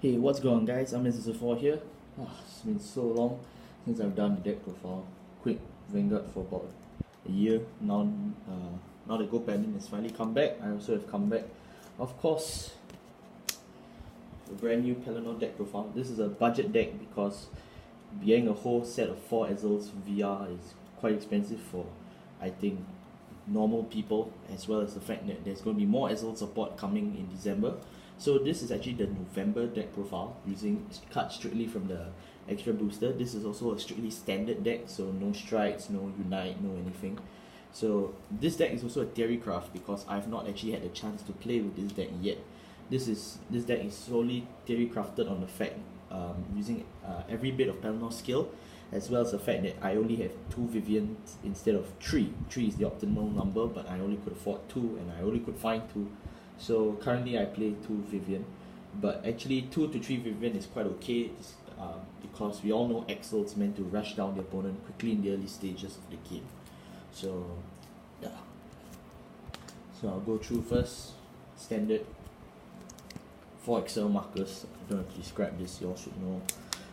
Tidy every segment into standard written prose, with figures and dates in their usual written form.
Hey, what's going on guys? I'm Mr. here. It's been so long since I've done the deck profile. Quick Vanguard for about a year. Now the Gold Paladin has finally come back. I also have come back. Of course, a brand new Pellinore deck profile. This is a budget deck because buying a whole set of 4 Ezels VR is quite expensive for, I think, normal people, as well as the fact that there's going to be more Ezel support coming in December. So this is actually the November deck profile using cards strictly from the extra booster. This is also a strictly standard deck, so no strikes, no unite, no anything. So this deck is also a theory craft because I've not actually had a chance to play with this deck yet. This deck is solely theory crafted on the fact using every bit of Pellinore skill, as well as the fact that I only have 2 Vivians instead of 3. 3 is the optimal number, but I only could afford 2 and I only could find 2. So currently I play 2 Vivian, but actually 2 to 3 Vivian is quite okay because we all know Excel's meant to rush down the opponent quickly in the early stages of the game. So yeah, so I'll go through first. Standard 4 Excel markers. I don't have to describe this, you all should know.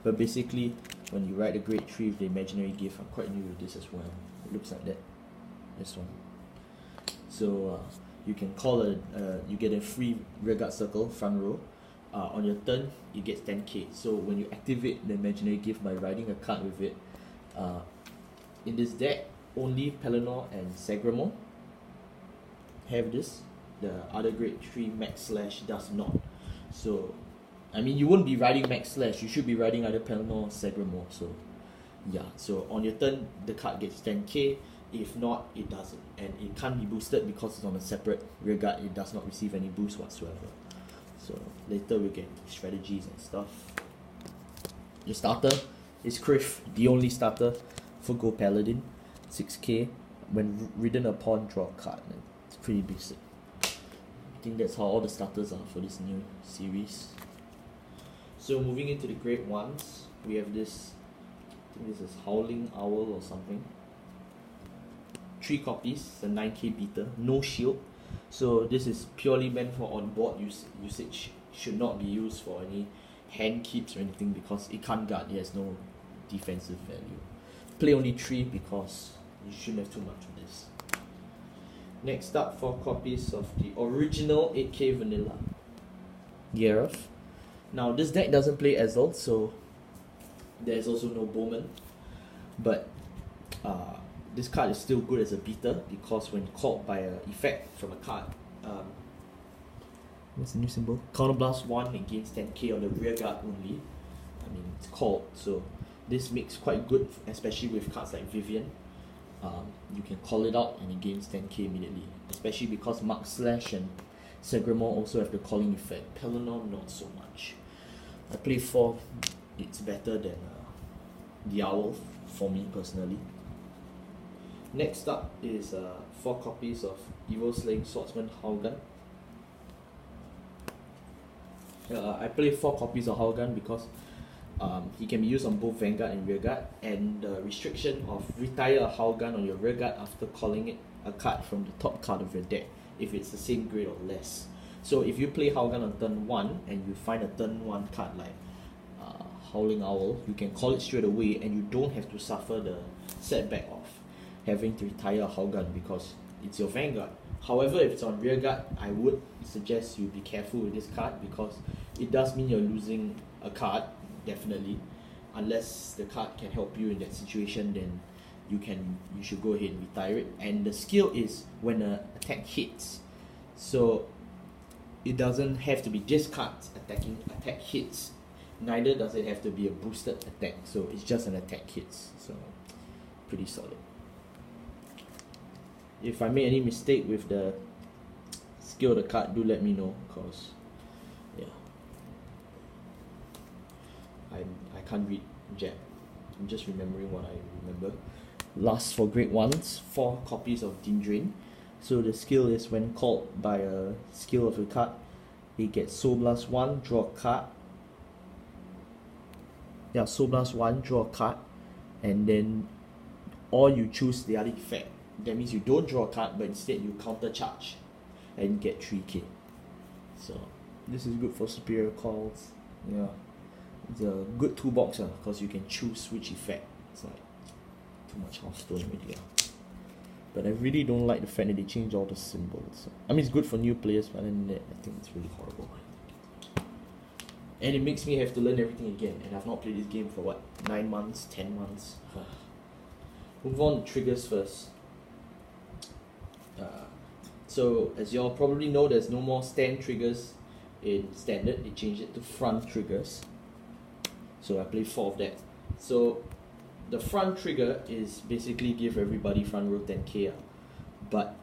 But basically, when you write a grade 3 with the imaginary gift, I'm quite new with this as well. It looks like that. This one. So you can call you get a free rearguard circle front row. On your turn, it gets 10k. So when you activate the imaginary gift by writing a card with it, in this deck, only Pellinore and Sagramo have this. The other grade 3 Max Slash does not. So, I mean, you wouldn't be riding Max Slash, you should be riding either Pellinore or Sagramo. So, yeah, so on your turn, the card gets 10k. If not, it doesn't, and it can't be boosted because it's on a separate rearguard. It does not receive any boost whatsoever. So later we get strategies and stuff. The starter is Kriff, the only starter for Gold Paladin. 6k. When ridden upon, draw a card. It's pretty basic. I think that's how all the starters are for this new series. So moving into the grade 1s, we have this, I think this is Howling Owl or something. 3 copies, a 9k beater, no shield. So this is purely meant for on-board usage. Should not be used for any hand keeps or anything because it can't guard, it has no defensive value. Play only 3 because you shouldn't have too much of this. Next up, 4 copies of the original 8k vanilla Gareth. Now this deck doesn't play Ezel, so there's also no Bowman, but this card is still good as a beater because when called by an effect from a card, what's the new symbol? Counterblast 1 against 10k on the rear guard only. I mean, it's called, so this makes quite good, especially with cards like Vivian. You can call it out and it gains 10k immediately, especially because Max Slash and Sagramo also have the calling effect. Pellinore not so much. I play 4, it's better than the Owl for me personally. Next up is 4 copies of Evil Slaying Swordsman Howlgun. I play 4 copies of Howlgun because he can be used on both Vanguard and Rearguard, and the restriction of retire a Howlgun on your Rearguard after calling it a card from the top card of your deck if it's the same grade or less. So if you play Howlgun on turn 1 and you find a turn 1 card like Howling Owl, you can call it straight away and you don't have to suffer the setback of having to retire a Howlgun because it's your Vanguard. However, if it's on Rearguard, I would suggest you be careful with this card because it does mean you're losing a card, definitely. Unless the card can help you in that situation, then you should go ahead and retire it. And the skill is when an attack hits. So it doesn't have to be just cards attacking, attack hits. Neither does it have to be a boosted attack. So it's just an attack hits. So pretty solid. If I made any mistake with the skill of the card, do let me know, because yeah, I can't read Jap. I'm just remembering what I remember. Last for grade 1s, 4 copies of Dindrain. So the skill is when called by a skill of a card, it gets Soul Blast 1, draw a card. Yeah, Soul Blast 1, draw a card, and then or you choose the other effect. That means you don't draw a card, but instead you counter charge and get 3k. So this is good for superior calls. Yeah, it's a good toolbox because you can choose which effect. It's like too much Hearthstone already. But I really don't like the fact that they change all the symbols. I mean, it's good for new players, but then I think it's really horrible. And it makes me have to learn everything again, and I've not played this game for what, 9 months, 10 months. Move on to triggers first. So as you all probably know, there's no more stand triggers in standard. They changed it to front triggers. So I play 4 of that. So the front trigger is basically give everybody front row 10k. But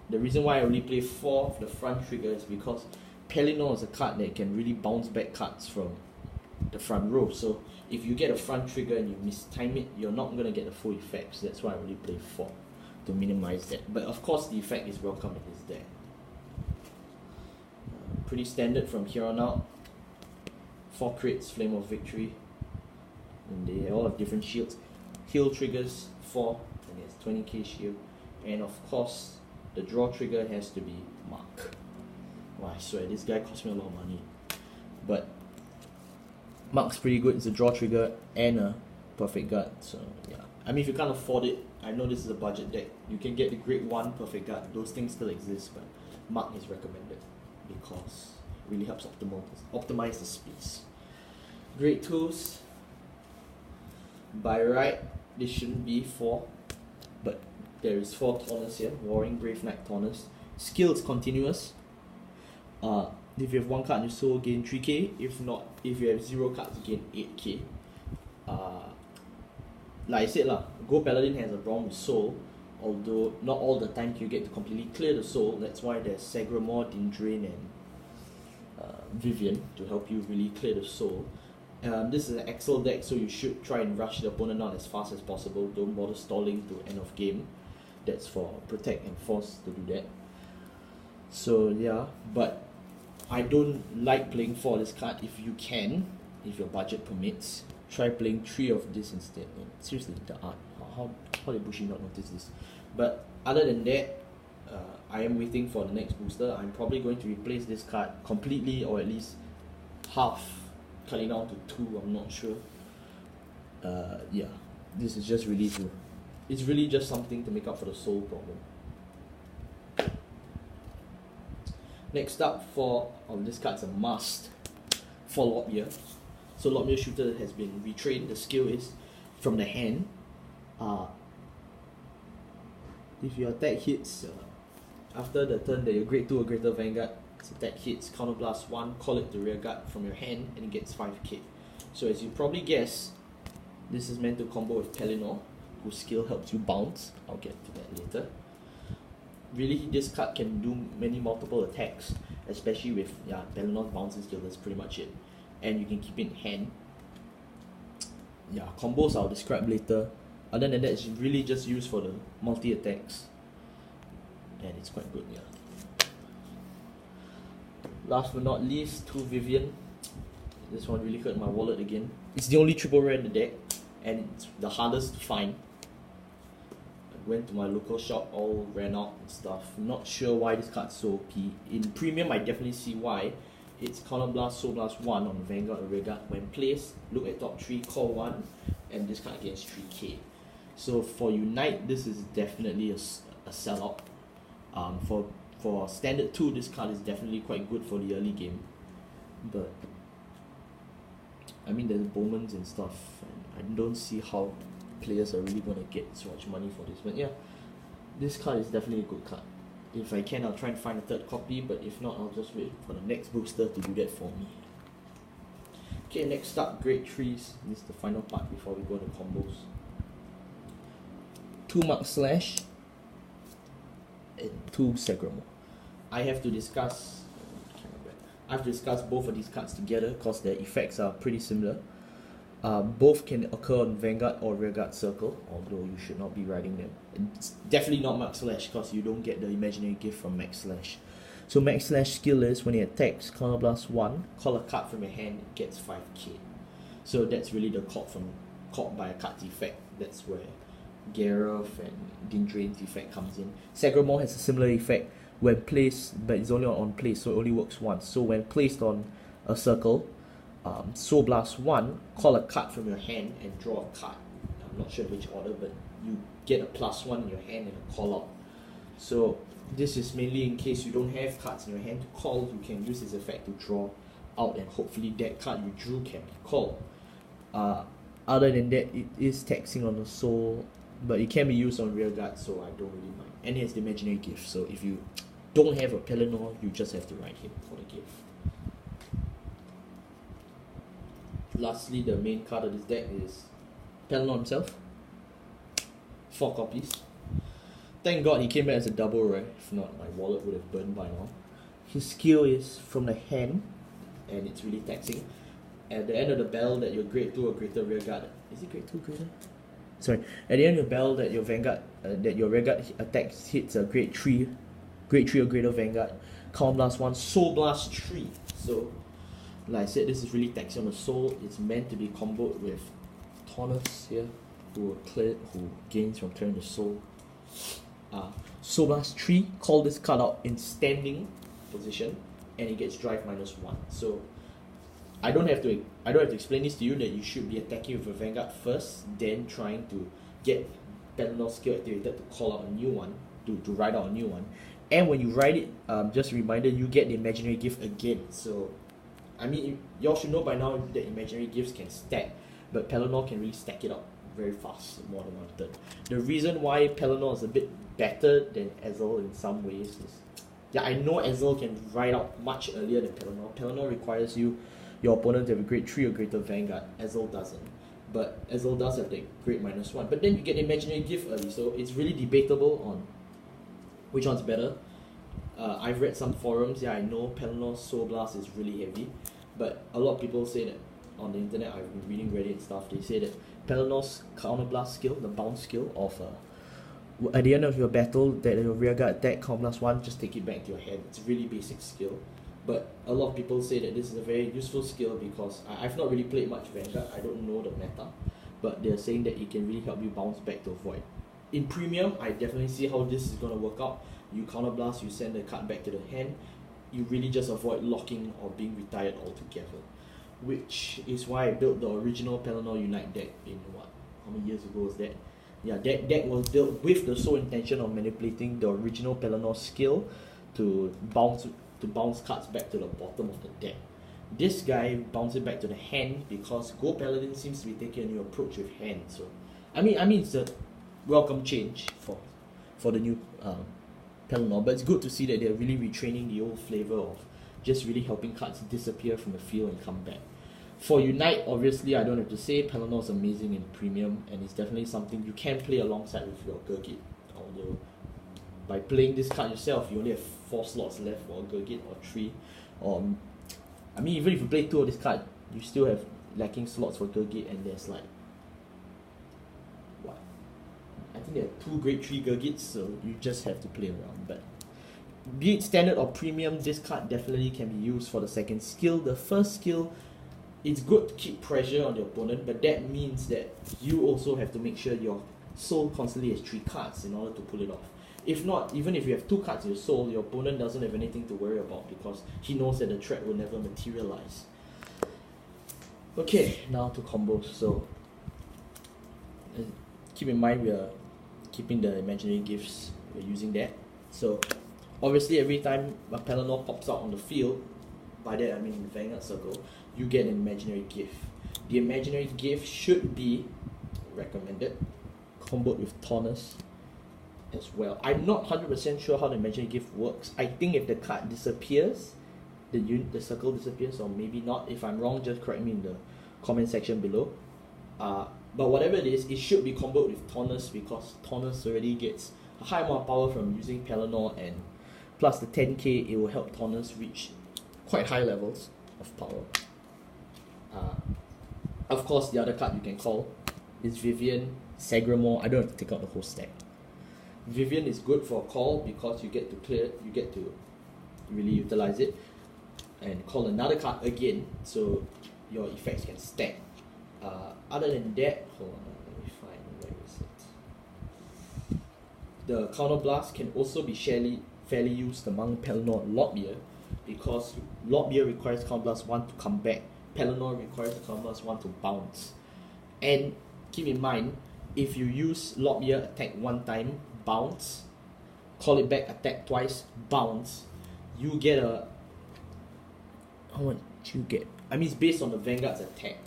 the reason why I only play 4 of the front trigger is because Pellinore is a card that can really bounce back cards from the front row. So if you get a front trigger and you mistime it, you're not going to get the full effect. So that's why I only play 4 to minimize that. But of course the effect is welcome, it is there. Pretty standard from here on out. 4 crits, Flame of Victory. And they all have different shields. Heal triggers 4, and it's 20k shield. And of course the draw trigger has to be Mark. Wow, I swear this guy cost me a lot of money. But Mark's pretty good. It's a draw trigger and a perfect guard. So yeah, I mean if you can't afford it, I know this is a budget deck. You can get the grade 1 perfect guard. Those things still exist, but Mark is recommended because it really helps optimize the space. Grade 2s, by right, this shouldn't be 4, but there is 4 Taunus here. Warring Brave Knight Taunus. Skill is continuous. If you have 1 card in your soul, gain 3k. If not, if you have 0 cards, you gain 8k. Like I said, Gold Paladin has a problem with soul, although not all the time you get to completely clear the soul. That's why there's Sagramore, Dindrain, and Vivian to help you really clear the soul. This is an Excel deck, so you should try and rush the opponent out as fast as possible. Don't bother stalling to end of game. That's for Protect and Force to do that. So yeah, but I don't like playing 4 of this card. If you can, if your budget permits, try playing 3 of this instead. And seriously, the art. How did Bushi not notice this? But other than that, I am waiting for the next booster. I'm probably going to replace this card completely, or at least half, cutting down to 2. I'm not sure. Yeah, this is just really it's really just something to make up for the soul problem. Next up this card's a must for Lobmere. So Lobmere Shooter has been retrained. The skill is from the hand. If your attack hits after the turn that you're grade 2 or greater Vanguard, its attack hits, counterblast 1, call it to rear guard from your hand, and it gets 5k. So as you probably guess, this is meant to combo with Pellinore, whose skill helps you bounce. I'll get to that later. Really, this card can do multiple attacks, especially with Pellinore's bouncing skill. That's pretty much it, and you can keep it in hand. Yeah, combos I'll describe later. Other than that, it's really just used for the multi attacks, and it's quite good. Yeah. Last but not least, 2 Vivian. This one really hurt my wallet again. It's the only triple rare in the deck, and it's the hardest to find. Went to my local shop, all ran out and stuff. Not sure why this card's so OP. In premium, I definitely see why. It's Counterblast, Soul Blast 1 on Vanguard or Rearguard. When placed, look at top 3, call 1, and this card gets 3k. So for Unite, this is definitely a sellout. For Standard 2, this card is definitely quite good for the early game. But I mean, there's Bowmans and stuff, and I don't see how players are really going to get so much money for this. But yeah, this card is definitely a good card. If I can, I'll try and find a 3rd copy, but if not, I'll just wait for the next booster to do that for me. Okay, next up, grade 3s. This is the final part before we go to combos. 2 Mark Slash and 2 Sagramore. I have to discuss both of these cards together because their effects are pretty similar. Both can occur on Vanguard or Rearguard Circle, although you should not be riding them. It's definitely not Max Slash because you don't get the imaginary gift from Max Slash. So Max Slash skill is when it attacks, Counterblast 1, call a card from your hand, it gets 5k. So that's really the caught by a card's effect. That's where Gareth and Dindrain's effect comes in. Sagramore has a similar effect when placed, but it's only on place, so it only works once. So when placed on a circle, Soul Blast 1, call a card from your hand and draw a card. I'm not sure which order, but you get a +1 in your hand and a call out. So this is mainly in case you don't have cards in your hand to call, you can use this effect to draw out, and hopefully that card you drew can be called. Other than that, it is taxing on the soul, but it can be used on rear guard, so I don't really mind. And it's the imaginary gift, so if you don't have a Pellinore, you just have to write him for the gift. Lastly, the main card of this deck is Pellinore himself. 4 copies. Thank God he came back as a double rare, if not my wallet would have burned by now. His skill is from the hand, and it's really taxing. At the end of the bell that your grade 2 or greater rear guard, is it grade 2 greater? Sorry, at the end of the bell that your vanguard, that your rear guard attacks hits a grade 3 or greater vanguard, Counter Blast 1, Soul Blast 3. So, like I said, this is really taxing on the soul. It's meant to be comboed with Taunus here, who gains from clearing the soul. Soul Blast 3, call this card out in standing position, and it gets drive -1. So I don't have to explain this to you that you should be attacking with a vanguard first, then trying to get Pellinore skill activated to call out a new one, to write out a new one. And when you write it, just a reminder, you get the imaginary gift again. So I mean, y'all should know by now that imaginary gifts can stack, but Pellinore can really stack it up very fast, more than 1/3. The reason why Pellinore is a bit better than Ezel in some ways is, yeah, I know Ezel can write out much earlier than Pellinore. Pellinore requires your opponent to have a grade 3 or greater vanguard. Ezel doesn't. But Ezel does have the grade -1. But then you get imaginary gift early, so it's really debatable on which one's better. I've read some forums, yeah, I know Pellinore's Soul Blast is really heavy, but a lot of people say that on the internet, I've been reading Reddit and stuff, they say that Pellinore's Counter Blast skill, the bounce skill of at the end of your battle, that your rear guard attack, Counter Blast 1, just take it back to your hand. It's a really basic skill. But a lot of people say that this is a very useful skill because I've not really played much Vanguard, I don't know the meta, but they're saying that it can really help you bounce back to avoid. In Premium, I definitely see how this is going to work out. You Counter Blast, you send the card back to the hand, you really just avoid locking or being retired altogether. Which is why I built the original Pellinore Unite deck in how many years ago was that? Yeah, that deck was built with the sole intention of manipulating the original Pellinore skill to bounce cards back to the bottom of the deck. This guy bounces back to the hand because Gold Paladin seems to be taking a new approach with hand. So I mean it's a welcome change for the new Pellinore, but it's good to see that they're really retraining the old flavor of just really helping cards disappear from the field and come back. For Unite, obviously I don't have to say, Pellinore is amazing in Premium, and it's definitely something you can play alongside with your Gurgit. Although by playing this card yourself, you only have 4 slots left for a Gurgit or 3. I mean, even if you play 2 of this card, you still have lacking slots for Gurgit, and there's like I think there are 2 grade 3 Gurgits, so you just have to play around. But be it standard or premium, this card definitely can be used for the second skill. The first skill, it's good to keep pressure on the opponent, but that means that you also have to make sure your soul constantly has 3 cards in order to pull it off. If not, even if you have 2 cards in your soul, your opponent doesn't have anything to worry about because he knows that the threat will never materialize. Okay, now to combos. So keep in mind we are keeping the imaginary gifts, we're using that. So obviously every time a Pellinore pops out on the field, by that I mean in the Vanguard circle, you get an imaginary gift. The imaginary gift should be recommended comboed with Taunus as well. I'm not 100% sure how the imaginary gift works. I think if the card disappears, the circle disappears, or maybe not. If I'm wrong, just correct me in the comment section below. But whatever it is, it should be comboed with Taunus because Taunus already gets a high amount of power from using Pellinore, and plus the 10k, it will help Taunus reach quite high levels of power. Of course, the other card you can call is Vivian, Sagramore. I don't have to take out the whole stack. Vivian is good for a call because you get to clear, you get to really utilize it and call another card again, so your effects can stack. Other than that, hold on, let me find where is it. The Counter Blast can also be fairly used among Pellinore Lotbeer because Lotbeer requires Counter Blast 1 to come back Pellinore requires the counterblast 1 to bounce. And keep in mind, if you use Lobbyr attack 1 time, bounce, call it back, attack twice, bounce, you get a... How much you get? I mean, it's based on the Vanguard's attack,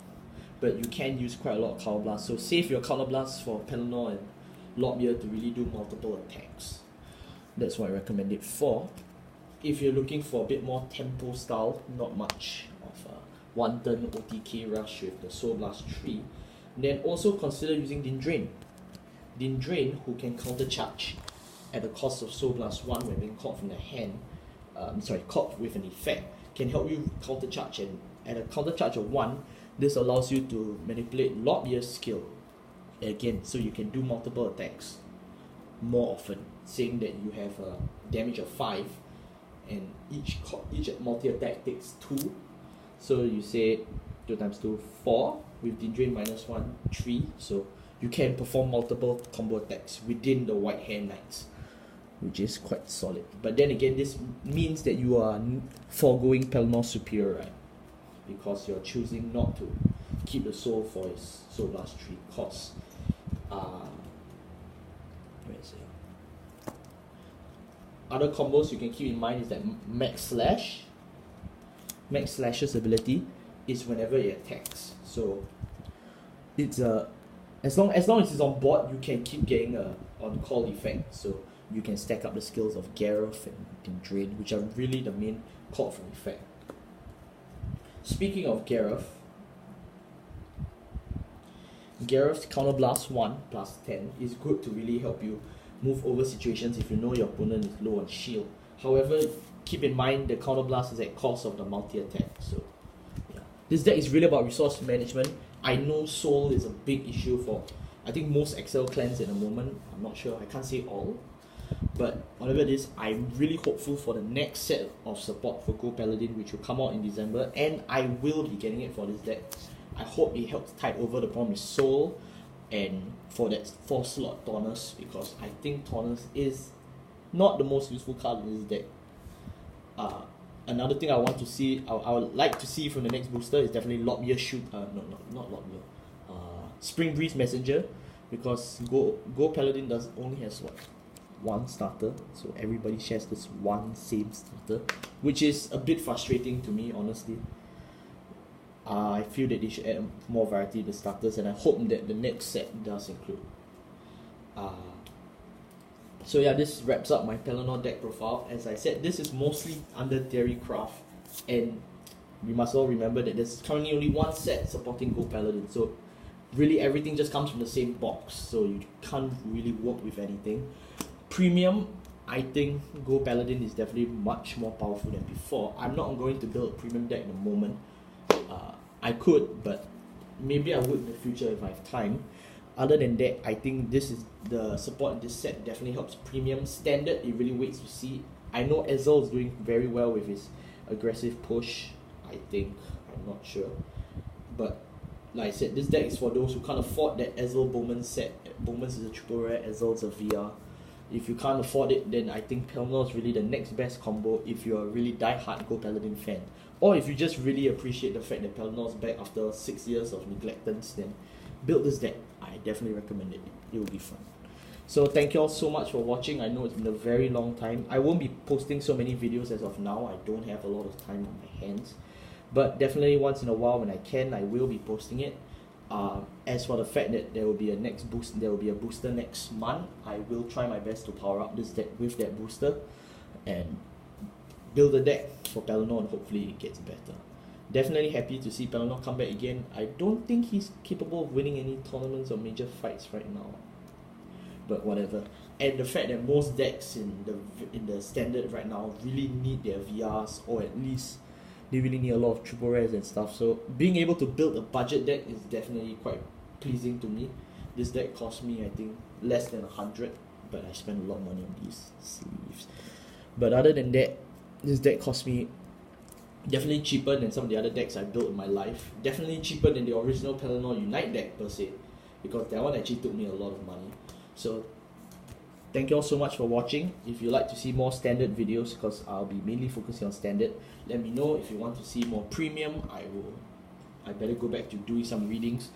but you can use quite a lot of counterblast. So save your counterblast for Pellinore and Lobbyr to really do multiple attacks. That's what I recommend it for. If you're looking for a bit more tempo style, not much of a 1-turn OTK rush with the Soul Blast tree, then also consider using Dindrain. Dindrain, who can counter charge at the cost of Soul Blast 1 when being caught from the hand, caught with an effect, can help you counter charge, and at a counter charge of 1, this allows you to manipulate Lobbyr's skill again, so you can do multiple attacks more often, saying that you have a damage of 5 and each multi-attack takes 2, so you say 2 times 2, 4 with Dindrain -1, 3, so you can perform multiple combo attacks within the White Hair Knights, which is quite solid. But then again, this means that you are foregoing Pellinore Superior, right? Because you're choosing not to keep the soul for his Soul Blast 3 cost. Where is it? Other combos you can keep in mind is that Max Slash. Max Slash's ability is whenever it attacks. So it's as long as it's on board, you can keep getting a on-call effect. So you can stack up the skills of Gareth and Dindrain, which are really the main call for effect. Speaking of Gareth's Counterblast 1 plus 10 is good to really help you move over situations if you know your opponent is low on shield. However, keep in mind the Counterblast is at cost of the multi-attack. So yeah, this deck is really about resource management. I know Soul is a big issue for, I think, most Excel clans at the moment. I'm not sure, I can't say all. But whatever it is, I'm really hopeful for the next set of support for Gold Paladin, which will come out in December, and I will be getting it for this deck. I hope it helps tide over the problem with Soul and for that 4-slot Taunus, because I think Taunus is not the most useful card in this deck. Another thing I want to see, I would like to see from the next booster is definitely Lobbyr not Lobbyr, Spring Breeze Messenger, because Gold Paladin only has what? 1 starter, so everybody shares this one same starter, which is a bit frustrating to me, honestly. I feel that they should add more variety to the starters, and I hope that the next set does include. So yeah, this wraps up my Pellinore deck profile. As I said, this is mostly under Theorycraft, and we must all remember that there's currently only 1 set supporting Gold Paladin, so really everything just comes from the same box, so you can't really work with anything. Premium, I think Gold Paladin is definitely much more powerful than before. I'm not going to build a premium deck in the moment. I could, but maybe I would in the future if I have time. Other than that, I think this is the support in this set definitely helps premium. Standard, it really waits to see. I know Ezel is doing very well with his aggressive push, I think. I'm not sure. But like I said, this deck is for those who can't afford that Ezel Bowman set. Bowman's is a triple rare, Ezel's a VR. If you can't afford it, then I think Pellinore is really the next best combo if you're a really die-hard Gold Paladin fan. Or if you just really appreciate the fact that Pellinore's back after 6 years of neglectance, then build this deck. I definitely recommend it. It will be fun. So thank you all so much for watching. I know it's been a very long time. I won't be posting so many videos as of now. I don't have a lot of time on my hands. But definitely once in a while when I can, I will be posting it. As for the fact that there will be a booster next month, I will try my best to power up this deck with that booster and build a deck for Pellinore, and hopefully it gets better. Definitely happy to see Pellinore come back again. I don't think he's capable of winning any tournaments or major fights right now, but whatever. And the fact that most decks in the standard right now really need their VRs, or at least they really need a lot of triple rares and stuff. So being able to build a budget deck is definitely quite pleasing to me. This deck cost me, I think, less than 100, but I spent a lot of money on these sleeves. But other than that, this deck cost me definitely cheaper than some of the other decks I built in my life. Definitely cheaper than the original Pellinore Unite deck per se, because that one actually took me a lot of money. So thank you all so much for watching. If you'd like to see more standard videos, because I'll be mainly focusing on standard, let me know. If you want to see more premium, I will I better go back to doing some readings.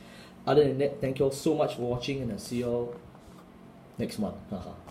Other than that, thank you all so much for watching, and I'll see you all next month. Haha.